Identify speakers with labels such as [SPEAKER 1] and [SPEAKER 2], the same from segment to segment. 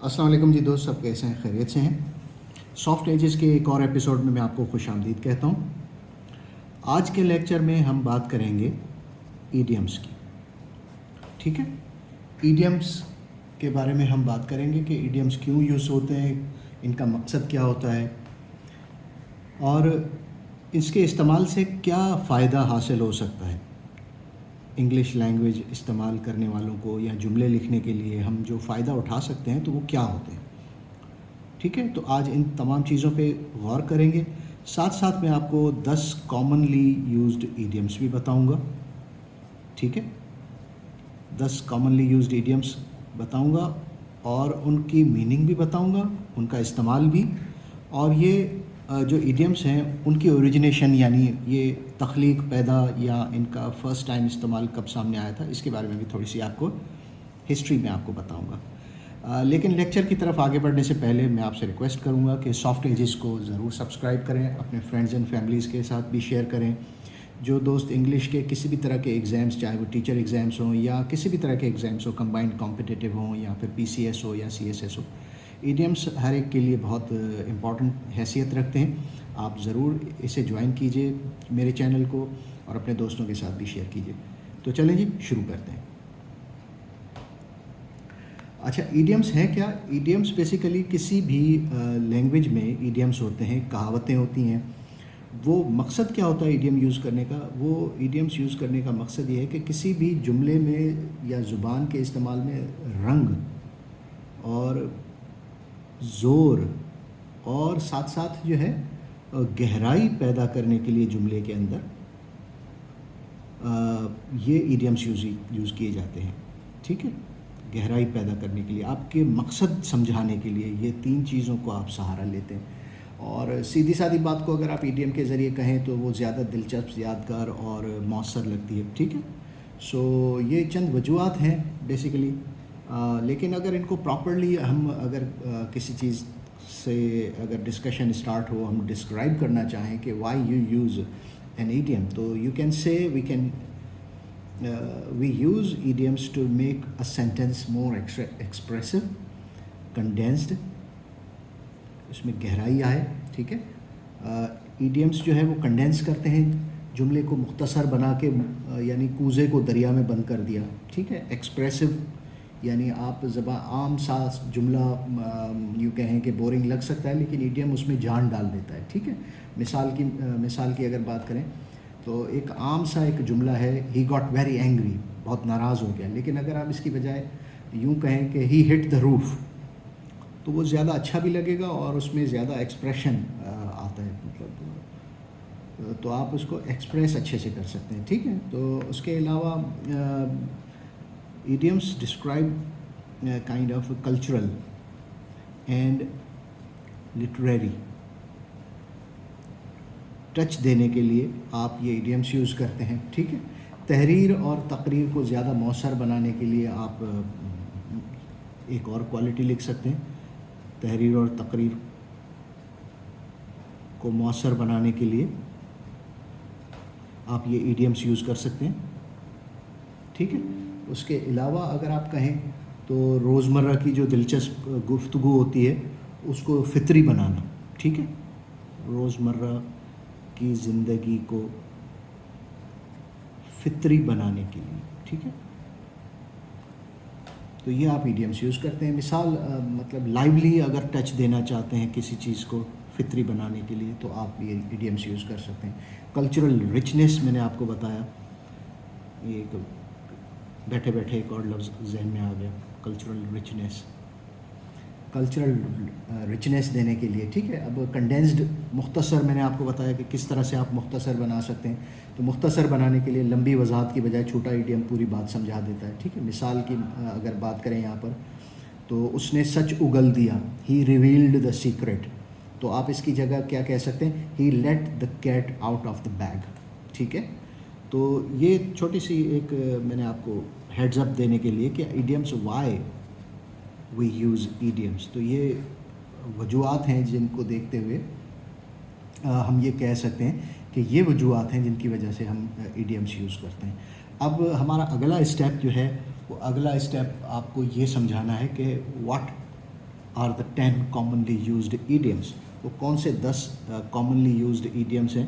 [SPEAKER 1] अस्सलाम वालेकुम जी दोस्त, सब कैसे हैं? खैरियत से हैं? सॉफ्ट एजेस के एक और एपिसोड में मैं आपको खुश आमदीद कहता हूँ। आज के लेक्चर में हम बात करेंगे ईडियम्स की। ठीक है, ईडियम्स के बारे में हम बात करेंगे कि ईडियम्स क्यों यूज़ होते हैं, इनका मकसद क्या होता है और इसके इस्तेमाल से क्या फ़ायदा हासिल हो सकता है। इंग्लिश लैंग्वेज इस्तेमाल करने वालों को या जुमले लिखने के लिए हम जो फ़ायदा उठा सकते हैं तो वो क्या होते हैं। ठीक है, तो आज इन तमाम चीज़ों पे गौर करेंगे। साथ साथ मैं आपको 10 कॉमनली यूज्ड ईडियम्स भी बताऊंगा। ठीक है, 10 कॉमनली यूज्ड ईडियम्स बताऊंगा और उनकी मीनिंग भी बताऊंगा, उनका इस्तेमाल भी। और ये जो ईडियम्स हैं उनकी ओरिजिनेशन यानी ये तख्लीक पैदा या इनका फ़र्स्ट टाइम इस्तेमाल कब सामने आया था, इसके बारे में भी थोड़ी सी आपको हिस्ट्री में आपको बताऊंगा। लेकिन लेक्चर की तरफ आगे बढ़ने से पहले मैं आपसे रिक्वेस्ट करूंगा कि सॉफ्ट एजेस को ज़रूर सब्सक्राइब करें, अपने फ्रेंड्स एंड फैमिलीज़ के साथ भी शेयर करें। जो दोस्त इंग्लिश के किसी भी तरह के एग्ज़ाम्स, चाहे वो टीचर एग्ज़ाम्स हों या किसी भी तरह के एग्ज़ाम्स हो, कंबाइंड कॉम्पिटिटिव हों या फिर PCS हो या CSS हो, ईडियम्स हर एक के लिए बहुत इम्पॉर्टेंट हैसियत रखते हैं। आप ज़रूर इसे ज्वाइन कीजिए मेरे चैनल को और अपने दोस्तों के साथ भी शेयर कीजिए। तो चलें जी, शुरू करते हैं। अच्छा, ईडियम्स हैं क्या? ईडियम्स बेसिकली किसी भी लैंग्वेज में ईडियम्स होते हैं, कहावतें होती हैं। वो मकसद क्या होता है ईडियम यूज़ करने का? वो ईडियम्स यूज़ करने का मकसद ये है कि किसी भी जुमले में या ज़ुबान के इस्तेमाल में रंग और ज़ोर और साथ साथ जो है गहराई पैदा करने के लिए जुमले के अंदर ये ईडियम्स यूज़ किए जाते हैं। ठीक है, गहराई पैदा करने के लिए, आपके मकसद समझाने के लिए ये 3 चीज़ों को आप सहारा लेते हैं। और सीधी सादी बात को अगर आप ईडियम के ज़रिए कहें तो वो ज़्यादा दिलचस्प, यादगार और मौसर लगती है। ठीक है, सो ये चंद वजूहात हैं बेसिकली। लेकिन अगर इनको प्रॉपरली हम अगर किसी चीज़ से अगर डिस्कशन स्टार्ट हो, हम डिस्क्राइब करना चाहें कि why you use an idiom, तो you can say we use idioms to make a sentence more expressive, condensed, इसमें गहराई आए। ठीक है, idioms जो है वो कंडेंस करते हैं जुमले को, मुख्तसर बना के, यानी कूज़े को दरिया में बंद कर दिया। ठीक है, एक्सप्रेसिव यानी आप आम सा जुमला यूँ कहें कि बोरिंग लग सकता है, लेकिन इडियम उसमें जान डाल देता है। ठीक है, मिसाल की अगर बात करें तो एक आम सा एक जुमला है, ही गॉट वेरी एंग्री, बहुत नाराज़ हो गया। लेकिन अगर आप इसकी बजाय यूँ कहें कि ही हिट द रूफ, तो वो ज़्यादा अच्छा भी लगेगा और उसमें ज़्यादा एक्सप्रेशन आता है, मतलब तो आप उसको एक्सप्रेस अच्छे से कर सकते हैं। ठीक है, तो उसके अलावा idioms describe kind of cultural and literary touch देने के लिए आप ये idioms यूज़ करते हैं। ठीक है, तहरीर और तकरीर को ज़्यादा मौसर बनाने के लिए आप एक और क्वालिटी लिख सकते हैं। तहरीर और तकरीर को मौसर बनाने के लिए आप ये idioms यूज़ कर सकते हैं। ठीक है, उसके अलावा अगर आप कहें तो रोज़मर्रा की जो दिलचस्प गुफ्तगू होती है उसको फितरी बनाना। ठीक है, रोज़मर्रा की ज़िंदगी को फितरी बनाने के लिए। ठीक है, तो ये आप ईडियम्स यूज़ करते हैं। मिसाल मतलब लाइवली अगर टच देना चाहते हैं किसी चीज़ को फितरी बनाने के लिए तो आप ये ईडियम्स यूज़ कर सकते हैं। कल्चरल रिचनेस मैंने आपको बताया, ये बैठे बैठे एक और लफ्ज़ जहन में आ गया, कल्चरल रिचनेस देने के लिए। ठीक है, अब कंडेंस्ड मुख्तसर मैंने आपको बताया कि किस तरह से आप मुख्तसर बना सकते हैं। तो मुख्तसर बनाने के लिए लंबी वजाहत की बजाय छोटा ईडियम पूरी बात समझा देता है। ठीक है, मिसाल की अगर बात करें यहाँ पर तो उसने सच उगल दिया, ही रिवील्ड द सीक्रेट, तो आप इसकी जगह क्या कह सकते हैं, he let the cat out of the bag. ठीक है, तो ये छोटी सी एक मैंने आपको हेड्स अप देने के लिए कि idioms, why we use idioms, तो ये वजूहात हैं जिनको देखते हुए हम ये कह सकते हैं कि ये वजूहात हैं जिनकी वजह से हम इडियम्स यूज़ करते हैं। अब हमारा अगला स्टेप जो है वो अगला स्टेप आपको ये समझाना है कि what are the 10 commonly used idioms. वो कौन से 10 कॉमनली यूज्ड ईडियम्स हैं,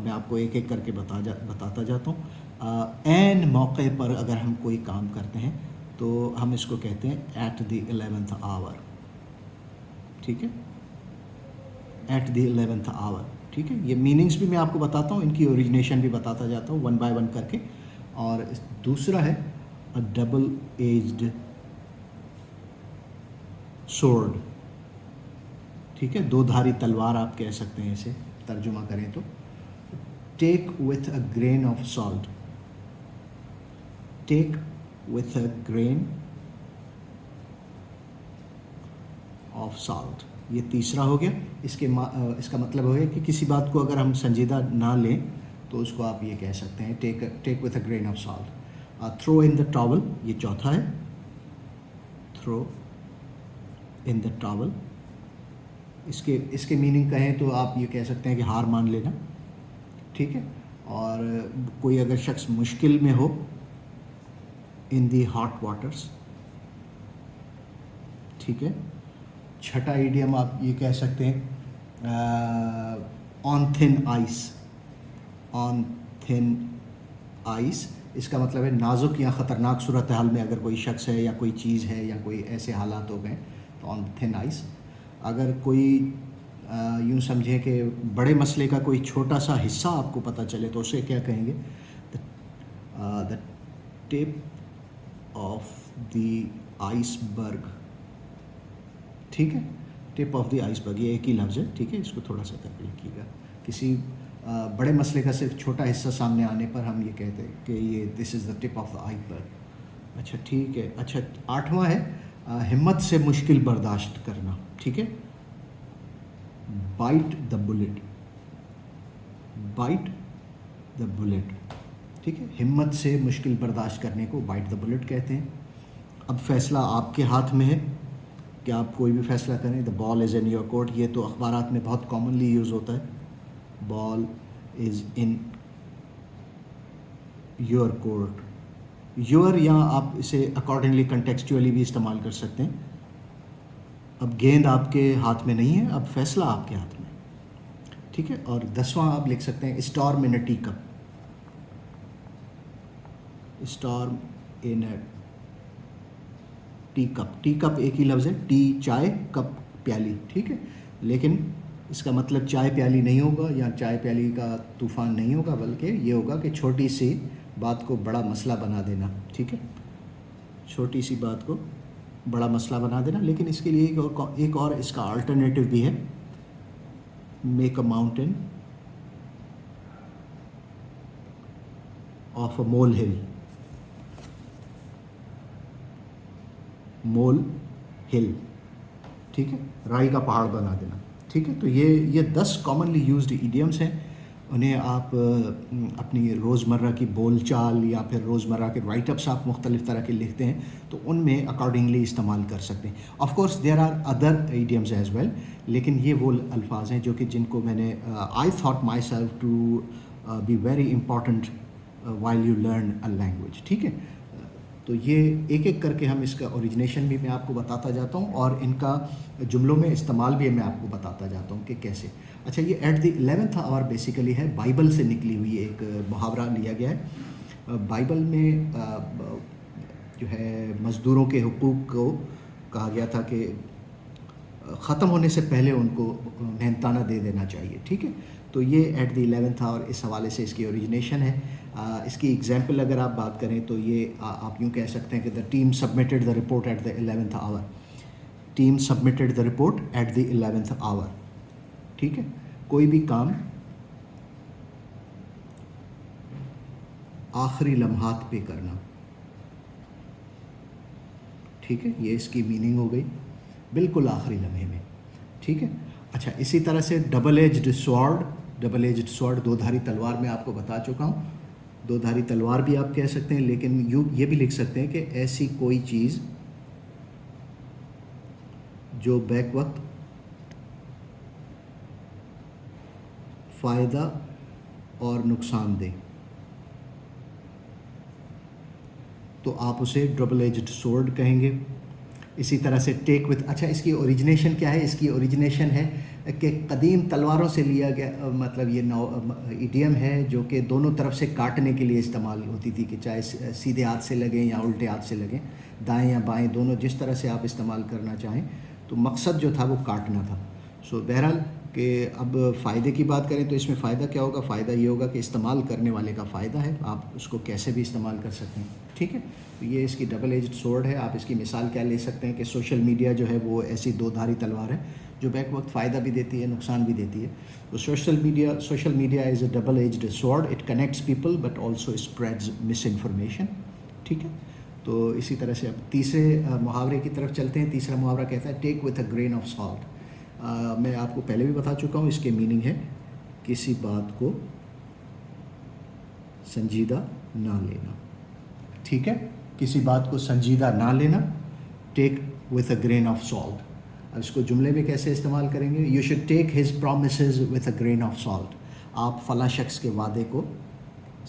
[SPEAKER 1] मैं आपको एक एक करके बताता जाता हूँ। एन मौके पर अगर हम कोई काम करते हैं तो हम इसको कहते हैं एट द 11th आवर, ठीक है, एट द 11th आवर, ठीक है। ये मीनिंग्स भी मैं आपको बताता हूँ, इनकी ओरिजिनेशन भी बताता जाता हूँ वन बाय वन करके। और दूसरा है अ डबल एज्ड सोर्ड, ठीक है, दो धारी तलवार आप कह सकते हैं इसे तर्जुमा करें तो। Take with a grain of salt, take with a grain of salt, ये तीसरा हो गया। इसका मतलब हो गया कि किसी बात को अगर हम संजीदा ना लें तो उसको आप ये कह सकते हैं take with a grain of salt. Throw in the towel, ये चौथा है, थ्रो इन द टॉवल। इसके मीनिंग कहें तो आप ये कह सकते हैं कि हार मान लेना, ठीक है। और कोई अगर शख्स मुश्किल में हो, इन दी हॉट वाटर्स, ठीक है। छठा ईडियम आप ये कह सकते हैं on thin ice, on thin ice. इसका मतलब है नाजुक या ख़तरनाक सूरत हाल में अगर कोई शख्स है या कोई चीज़ है या कोई ऐसे हालात हो गए तो ऑन थिन आइस। अगर कोई यूँ समझें कि बड़े मसले का कोई छोटा सा हिस्सा आपको पता चले तो उसे क्या कहेंगे, the tip of the iceberg, ठीक है, टिप ऑफ द आइसबर्ग, ये एक ही लफ्ज़ है, ठीक है, इसको थोड़ा सा करके लिखिएगा। किसी बड़े मसले का सिर्फ छोटा हिस्सा सामने आने पर हम ये कहते हैं कि ये this is the tip of the iceberg. अच्छा ठीक है। अच्छा आठवां है हिम्मत से मुश्किल बर्दाश्त करना, ठीक है, bite the bullet, bite the bullet, ठीक है। हिम्मत से मुश्किल बर्दाश्त करने को बाइट द बुलेट कहते हैं। अब फैसला आपके हाथ में है कि आप कोई भी फैसला करें। The ball is in your court, ये तो अखबारात में बहुत कॉमनली यूज़ होता है, ball is in your court. Your या आप इसे अकॉर्डिंगली कंटेक्चुअली भी इस्तेमाल कर सकते हैं। अब गेंद आपके हाथ में नहीं है, अब फैसला आपके हाथ में, ठीक है। और 10वां आप लिख सकते हैं स्टॉर्म इन अ टी कप, स्टॉर्म इन अ टी कप। टी कप एक ही लफ्ज़ है, टी चाय, कप प्याली, ठीक है। लेकिन इसका मतलब चाय प्याली नहीं होगा या चाय प्याली का तूफ़ान नहीं होगा, बल्कि ये होगा कि छोटी सी बात को बड़ा मसला बना देना, ठीक है, छोटी सी बात को बड़ा मसला बना देना। लेकिन इसके लिए एक और इसका अल्टरनेटिव भी है, make a mountain of a molehill, molehill, ठीक है, राई का पहाड़ बना देना, ठीक है। तो ये 10 कॉमनली यूज्ड इडियम्स हैं। उन्हें आप अपनी रोज़मर्रा की बोलचाल या फिर रोज़मर्रा के राइटअप्स आप मुख्तलिफ़ तरह के लिखते हैं तो उनमें अकॉर्डिंगली इस्तेमाल कर सकते हैं। Of course there are other idioms as well, लेकिन ये वो अल्फाज हैं जो कि जिनको मैंने I thought myself to be very important while you learn a language, ठीक है। तो ये एक एक करके हम इसका ओरिजिनेशन भी मैं आपको बताता जाता हूँ और इनका जुमलों में इस्तेमाल भी मैं आपको बताता जाता हूँ कि कैसे। अच्छा ये at the 11th hour basically है, बाइबल से निकली हुई एक मुहावरा लिया गया है। बाइबल में जो है मज़दूरों के हुकूक़ को कहा गया था कि ख़त्म होने से पहले उनको मेहनताना दे देना चाहिए, ठीक है। तो ये एट द 11th आवर इस हवाले से इसकी ओरिजिनेशन है। इसकी एग्जांपल अगर आप बात करें तो ये आप यूँ कह सकते हैं कि the team submitted the report at the 11th hour, team submitted the report at the 11th hour, ठीक है। कोई भी काम आखिरी लम्हात पे करना, ठीक है, ये इसकी मीनिंग हो गई, बिल्कुल आखिरी लम्हे में, ठीक है। अच्छा इसी तरह से double edged sword, double edged sword दो धारी तलवार में आपको बता चुका हूँ, दो धारी तलवार भी आप कह सकते हैं, लेकिन ये भी लिख सकते हैं कि ऐसी कोई चीज़ जो बैक वक्त फ़ायदा और नुकसान दे, तो आप उसे डबल एज्ड स्वॉर्ड कहेंगे। اسی طرح سے ٹیک وتھ، اچھا اس کی اوریجنیشن کیا ہے؟ اس کی اوریجنیشن ہے کہ قدیم تلواروں سے لیا گیا، مطلب یہ ایڈیم ہے جو کہ دونوں طرف سے کاٹنے کے لیے استعمال ہوتی تھی، کہ چاہے سیدھے ہاتھ سے لگیں یا الٹے ہاتھ سے لگیں، دائیں یا بائیں دونوں، جس طرح سے آپ استعمال کرنا چاہیں، تو مقصد جو تھا وہ کاٹنا تھا. سو بہرحال کہ اب فائدے کی بات کریں تو اس میں فائدہ کیا ہوگا؟ فائدہ یہ ہوگا کہ استعمال کرنے والے کا فائدہ ہے، آپ اس کو کیسے بھی استعمال کر سکتے ہیں. ٹھیک ہے، تو یہ اس کی ڈبل ایجڈ سورڈ ہے. آپ اس کی مثال کیا لے سکتے ہیں کہ سوشل میڈیا جو ہے وہ ایسی دو دھاری تلوار ہے جو بیک وقت فائدہ بھی دیتی ہے، نقصان بھی دیتی ہے. تو social media is a double edged sword. It connects people but also spreads misinformation. ٹھیک ہے، تو اسی طرح سے اب تیسرے محاورے کی طرف چلتے ہیں. تیسرا محاورہ کہتا ہے take with a grain of salt. میں آپ کو پہلے بھی بتا چکا ہوں، اس کے میننگ ہے کسی بات کو سنجیدہ نہ لینا. ٹھیک ہے، کسی بات کو سنجیدہ نہ لینا، take with a grain of salt. اب اس کو جملے میں کیسے استعمال کریں گے؟ You should take his promises with a grain of salt. آپ فلاں شخص کے وعدے کو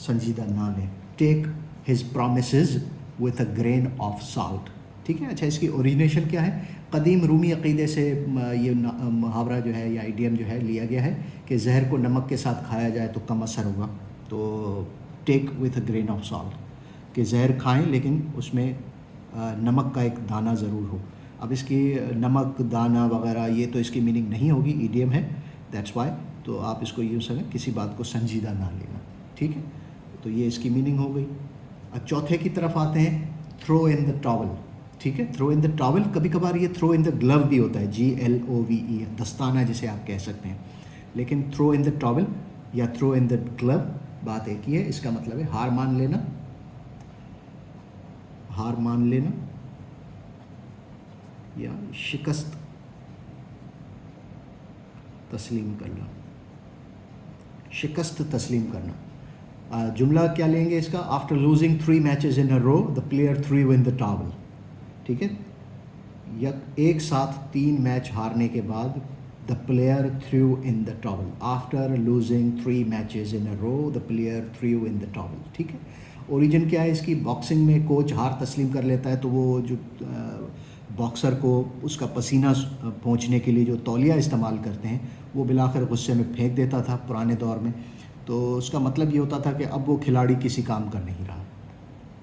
[SPEAKER 1] سنجیدہ نہ لیں. Take his promises with a grain of salt. ٹھیک ہے. اچھا اس کی اوریجنیشن کیا ہے؟ قدیم رومی عقیدے سے یہ محاورہ جو ہے یا ایڈیم جو ہے لیا گیا ہے کہ زہر کو نمک کے ساتھ کھایا جائے تو کم اثر ہوگا. تو take with a grain of salt, کہ زہر کھائیں لیکن اس میں نمک کا ایک دانہ ضرور ہو. اب اس کی نمک دانہ وغیرہ یہ تو اس کی میننگ نہیں ہوگی، ایڈیم ہے، دیٹس وائی. تو آپ اس کو یوز کریں کسی بات کو سنجیدہ نہ لینا. ٹھیک ہے، تو یہ اس کی میننگ ہو گئی. اب چوتھے کی طرف آتے ہیں، تھرو ان دا ٹاول. ٹھیک ہے، تھرو ان دا ٹاول، کبھی کبھار یہ تھرو ان دا گلو بھی ہوتا ہے، GLOVE، دستانہ جسے آپ کہہ سکتے ہیں. لیکن تھرو ان دا ٹاول یا تھرو ان دا گلو بات ایک ہی ہے. اس کا مطلب ہے ہار مان لینا، ہار مان لینا یا شکست تسلیم کرنا، شکست تسلیم کرنا. جملہ کیا لیں گے اس کا؟ After losing 3 matches in a row the player threw in the towel. ٹھیک ہے، ایک ساتھ 3 میچ ہارنے کے بعد the player threw in the towel. After losing 3 matches in a row the player threw in the towel. ٹھیک ہے. Origin کیا ہے اس کی؟ باکسنگ میں کوچ ہار تسلیم کر لیتا ہے تو وہ جو باکسر کو اس کا پسینہ پہنچنے کے لیے جو تولیہ استعمال کرتے ہیں وہ بالآخر غصے میں پھینک دیتا تھا پرانے دور میں. تو اس کا مطلب یہ ہوتا تھا کہ اب وہ کھلاڑی کسی کام کا نہیں رہا،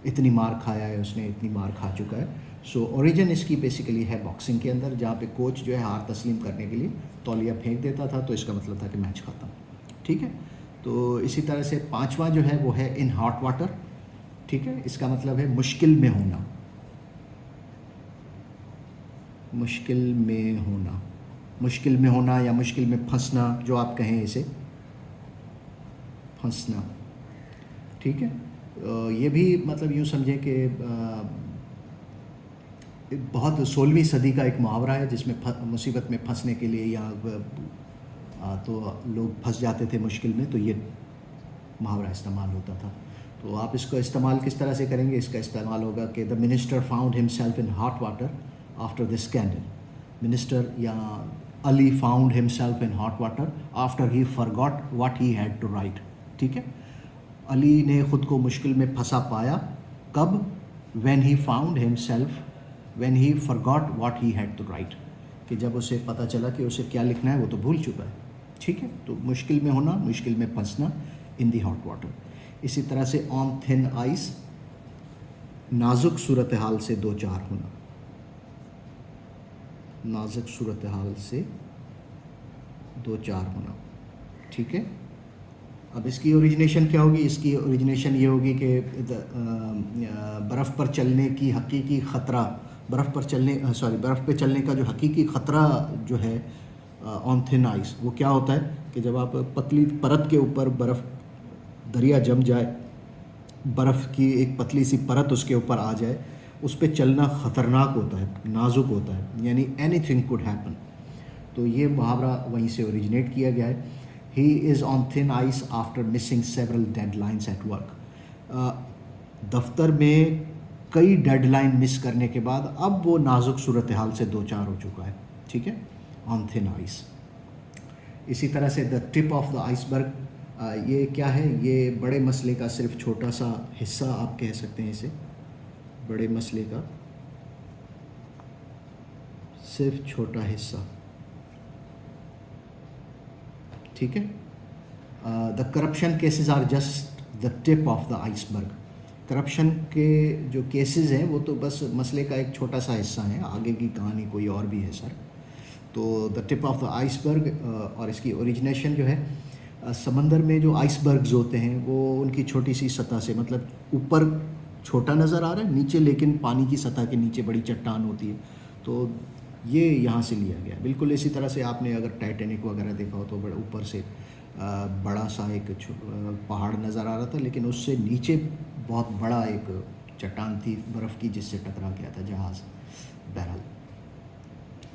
[SPEAKER 1] اتنی مار کھایا ہے اس نے، اتنی مار کھا چکا ہے. سو اوریجن اس کی بیسیکلی ہے باکسنگ کے اندر، جہاں پہ کوچ جو ہے ہار تسلیم کرنے کے لیے تولیہ پھینک دیتا تھا تو اس کا مطلب تھا کہ میچ ختم. ٹھیک ہے، تو اسی طرح سے پانچواں جو ہے وہ ہے ان ہاٹ واٹر. ٹھیک ہے، اس کا مطلب ہے مشکل میں ہونا، مشکل میں ہونا، مشکل میں ہونا یا مشکل میں پھنسنا، جو آپ کہیں اسے، پھنسنا. ٹھیک ہے، یہ بھی مطلب یوں سمجھیں کہ بہت 16ویں صدی کا ایک محاورہ ہے جس میں مصیبت میں پھنسنے کے لیے یا تو لوگ پھنس جاتے تھے مشکل میں، تو یہ محاورہ استعمال ہوتا تھا. تو آپ اس کو استعمال کس طرح سے کریں گے؟ اس کا استعمال ہوگا کہ the minister found himself in hot water after this scandal. Minister یا Ali found himself in hot water after he forgot what he had to write. ٹھیک ہے، علی نے خود کو مشکل میں پھنسا پایا کب؟ When he found himself when he forgot what he had to write, کہ جب اسے پتہ چلا کہ اسے کیا لکھنا ہے وہ تو بھول چکا ہے. ٹھیک ہے، تو مشکل میں ہونا، مشکل میں پھنسنا، ان دی ہاٹ واٹر. اسی طرح سے آن تھن آئس، نازک صورتحال سے دو چار ہونا، نازک صورتحال سے دو چار ہونا. ٹھیک ہے، اب اس کی اوریجنیشن کیا ہوگی؟ اس کی اوریجنیشن یہ ہوگی کہ برف پر چلنے کی حقیقی خطرہ، برف پہ چلنے کا جو حقیقی خطرہ جو ہے آن تھن آئس، وہ کیا ہوتا ہے کہ جب آپ پتلی پرت کے اوپر برف، دریا جم جائے، برف کی ایک پتلی سی پرت اس کے اوپر آ جائے، اس پہ چلنا خطرناک ہوتا ہے، نازک ہوتا ہے، یعنی اینی تھنگ کوڈ ہیپن. تو یہ محاورہ وہیں سے اوریجنیٹ کیا گیا ہے. He is on thin ice after missing several deadlines at work. دفتر میں کئی ڈیڈ لائن مس کرنے کے بعد اب وہ نازک صورتحال سے دو چار ہو چکا ہے. ٹھیک ہے، آن تھن آئس. اسی طرح سے دا ٹپ آف دا آئس برگ، یہ کیا ہے؟ یہ بڑے مسئلے کا صرف چھوٹا سا حصہ آپ کہہ سکتے ہیں اسے، بڑے مسئلے کا सिर्फ छोटा हिस्सा, ठीक है। The corruption cases are just the tip of the iceberg. Corruption के जो केसेस हैं वो तो बस मसले का एक छोटा सा हिस्सा है, आगे की कहानी कोई और भी है सर। तो the tip of the iceberg, और इसकी ओरिजिनेशन जो है समंदर में जो आइसबर्ग्स होते हैं वो उनकी छोटी सी सतह से, मतलब ऊपर छोटा नज़र आ रहा है, नीचे लेकिन पानी की सतह के नीचे बड़ी चट्टान होती है। तो ये यहाँ से लिया गया। बिल्कुल इसी तरह से आपने अगर टाइटैनिक वगैरह देखा हो तो बड़ा ऊपर से बड़ा सा एक पहाड़ नज़र आ रहा था, लेकिन उससे नीचे बहुत बड़ा एक चट्टान थी बर्फ़ की जिससे टकरा गया था जहाज़। बहरहाल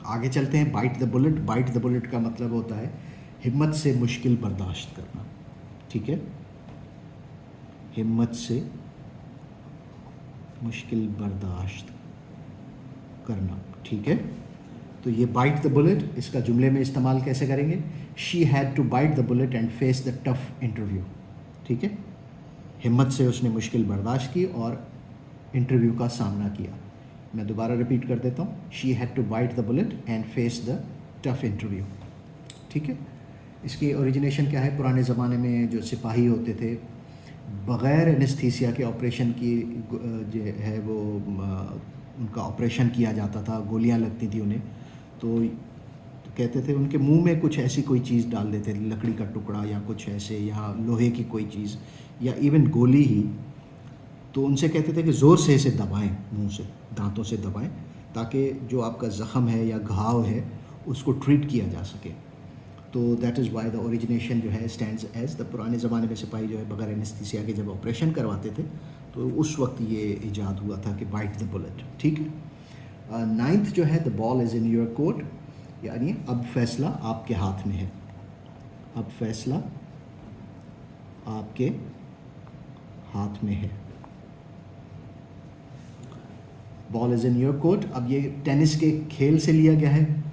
[SPEAKER 1] आगे चलते हैं। Bite the bullet. Bite the bullet का मतलब होता है हिम्मत से मुश्किल बर्दाश्त करना, ठीक है। हिम्मत से मुश्किल बर्दाश्त करना, ठीक है। तो ये बाइट द बुलेट, इसका जुमले में इस्तेमाल कैसे करेंगे? She had to bite the bullet and face the tough interview, ठीक है। हिम्मत से उसने मुश्किल बर्दाश्त की और इंटरव्यू का सामना किया। मैं दोबारा रिपीट कर देता हूँ। She had to bite the bullet and face the tough interview, ठीक है। इसकी ओरिजिनेशन क्या है? पुराने ज़माने में जो सिपाही होते थे, बग़ैर एनेस्थीसिया के ऑपरेशन की जो है वो उनका ऑपरेशन किया जाता था, गोलियां लगती थी उन्हें, तो कहते थे उनके मुंह में कुछ ऐसी कोई चीज़ डाल देते, लकड़ी का टुकड़ा या कुछ ऐसे, या लोहे की कोई चीज़, या इवन गोली ही। तो उनसे कहते थे कि ज़ोर से इसे दबाएं, मुंह से दांतों से दबाएं, ताकि जो आपका ज़ख़म है या घाव है उसको ट्रीट किया जा सके। तो that is why the origination जो है स्टैंड्स एज द। पुराने ज़माने में सिपाही जो है बगैर एनेस्थीसिया के जब ऑपरेशन करवाते थे तो उस वक्त ये ईजाद हुआ था कि बाइट द बुलेट, ठीक है। नाइन्थ जो है the ball is in your court, यानी अब फैसला आपके हाथ में है। अब फैसला आपके हाथ में है। Ball is in your court. अब ये टेनिस के खेल से लिया गया है।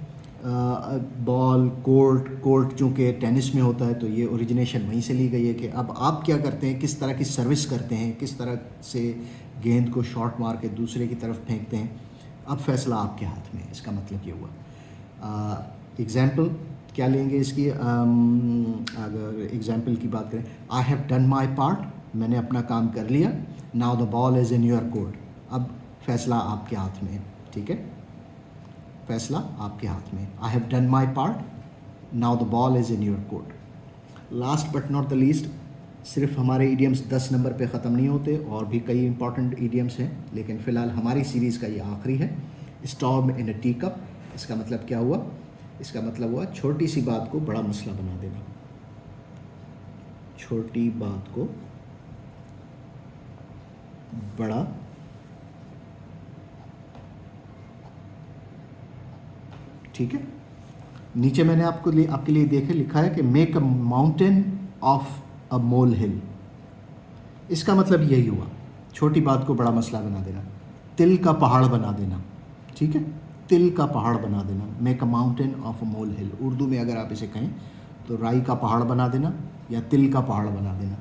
[SPEAKER 1] बॉल, कोर्ट चूँकि टेनिस में होता है तो ये ओरिजिनेशन वहीं से ली गई है कि अब आप क्या करते हैं, किस तरह की सर्विस करते हैं, किस तरह से गेंद को शॉट मार के दूसरे की तरफ फेंकते हैं, अब फैसला आपके हाथ में है। इसका मतलब ये हुआ। एग्ज़ाम्पल क्या लेंगे इसकी? अगर एग्ज़ाम्पल की बात करें, I have done my part, मैंने अपना काम कर लिया। Now the ball is in your court, अब फैसला आपके हाथ में है, ठीक है। फैसला आपके हाथ में। I have done my part, now the ball is in your court. Last but not the least, सिर्फ हमारे ईडियम्स 10 नंबर पे ख़त्म नहीं होते, और भी कई इंपॉर्टेंट ईडियम्स हैं, लेकिन फ़िलहाल हमारी सीरीज़ का ये आखिरी है। स्टॉर्म इन अ टी कप, इसका मतलब क्या हुआ? इसका मतलब हुआ छोटी सी बात को बड़ा मसला बना देना। छोटी बात को बड़ा ठीक है। नीचे मैंने आपके लिए लिखा है कि make a mountain of a molehill. इसका मतलब यही हुआ, छोटी बात को बड़ा मसला बना देना, तिल का पहाड़ बना देना, ठीक है। तिल का पहाड़ बना देना, make a mountain of a molehill. Urdu में अगर आप इसे कहें तो राई का पहाड़ बना देना या तिल का पहाड़ बना देना,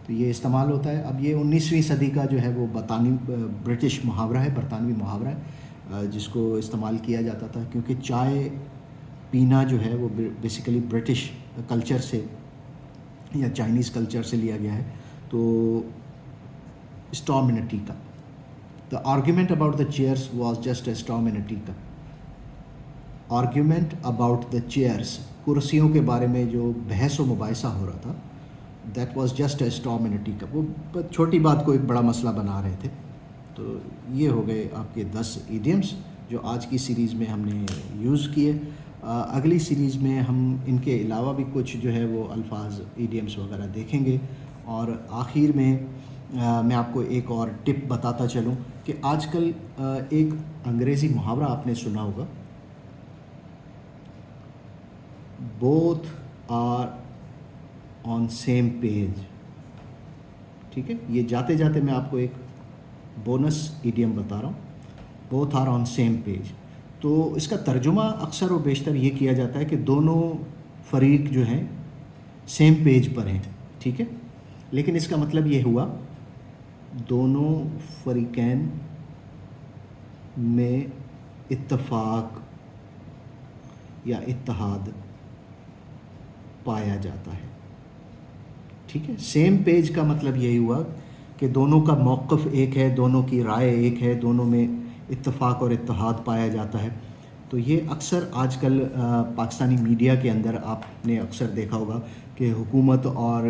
[SPEAKER 1] तो ये इस्तेमाल होता है। अब ये 19वीं सदी का जो है वो ब्रिटिश मुहावरा है, बरतानवी मुहावरा है, जिसको इस्तेमाल किया जाता था, क्योंकि चाय पीना जो है वो बेसिकली ब्रिटिश कल्चर से या चाइनीज़ कल्चर से लिया गया है। तो storm in a tea cup, the argument about the chairs was just a storm in a tea cup. Argument about the chairs, कुर्सियों के बारे में जो बहस व मुबाहिसा हो रहा था, that was just a storm in a tea cup. वो छोटी बात को एक बड़ा मसला बना रहे थे। तो ये हो गए आपके 10 इडियम्स जो आज की सीरीज़ में हमने यूज़ किए। अगली सीरीज़ में हम इनके अलावा भी कुछ जो है वो अल्फाज, इडियम्स वगैरह देखेंगे। और आखिर में मैं आपको एक और टिप बताता चलूँ कि आजकल एक अंग्रेज़ी मुहावरा आपने सुना होगा, both are on same page, ठीक है। ये जाते जाते मैं आपको एक बोनस इडियम बता रहा हूँ, both are on same page. तो इसका तर्जुमा अक्सर व बेशतर ये किया जाता है कि दोनों फरीक जो हैं सेम पेज पर हैं, ठीक है। लेकिन इसका मतलब ये हुआ दोनों फरीकैन में इत्तफाक या इत्तेहाद पाया जाता है। ठीक है, सेम पेज का मतलब यही हुआ कि दोनों का मौक़िफ़ एक है, दोनों की राय एक है, दोनों में इत्तेफाक और इत्तेहाद पाया जाता है। तो ये अक्सर आजकल पाकिस्तानी मीडिया के अंदर आपने अक्सर देखा होगा कि हुकूमत और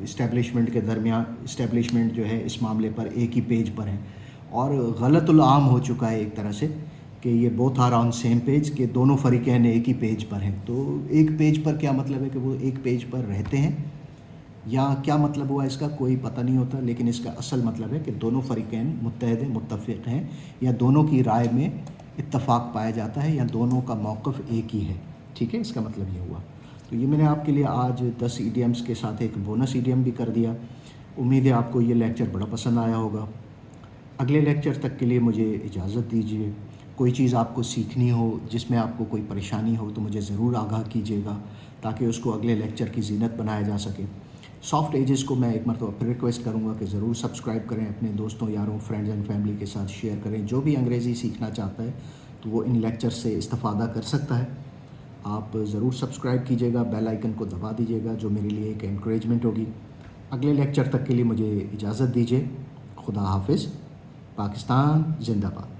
[SPEAKER 1] इस्टेब्लिशमेंट के दरमियान, इस्टेब्लिशमेंट जो है इस मामले पर एक ही पेज पर है और गलतुल आम हो चुका है एक तरह से कि ये both are on same page, कि दोनों फ़रीक़ैन एक ही पेज पर हैं। तो एक पेज पर क्या मतलब है कि वो एक पेज पर रहते हैं या क्या मतलब हुआ इसका कोई पता नहीं होता, लेकिन इसका असल मतलब है कि दोनों फ़रीक़ैन मुत्तहद मुत्तफ़िक़ हैं या दोनों की राय में इत्तफ़ाक़ पाया जाता है या दोनों का मौक़िफ़ एक ही है। ठीक है, इसका मतलब ये हुआ। तो ये मैंने आपके लिए आज 10 ईडियम्स के साथ एक बोनस ईडियम भी कर दिया। उम्मीद है आपको ये लेक्चर बड़ा पसंद आया होगा। अगले लेक्चर तक के लिए मुझे इजाज़त दीजिए। कोई चीज़ आपको सीखनी हो, जिसमें आपको कोई परेशानी हो, तो मुझे ज़रूर आगाह कीजिएगा ताकि उसको अगले लेक्चर की ज़ीनत बनाया जा सके। सॉफ्ट एजेस को मैं एक मरतबा फिर रिक्वेस्ट करूँगा कि ज़रूर सब्सक्राइब करें, अपने दोस्तों, यारों, फ्रेंड्स एंड फैमिली के साथ शेयर करें। जो भी अंग्रेज़ी सीखना चाहता है तो वो इन लेक्चर से इस्तिफ़ादा कर सकता है। आप ज़रूर सब्सक्राइब कीजिएगा, बेल आइकन को दबा दीजिएगा, जो मेरे लिए एक एनकरेजमेंट होगी। अगले लेक्चर तक के लिए मुझे इजाज़त दीजिए। खुदा हाफिज़। पाकिस्तान जिंदाबाद।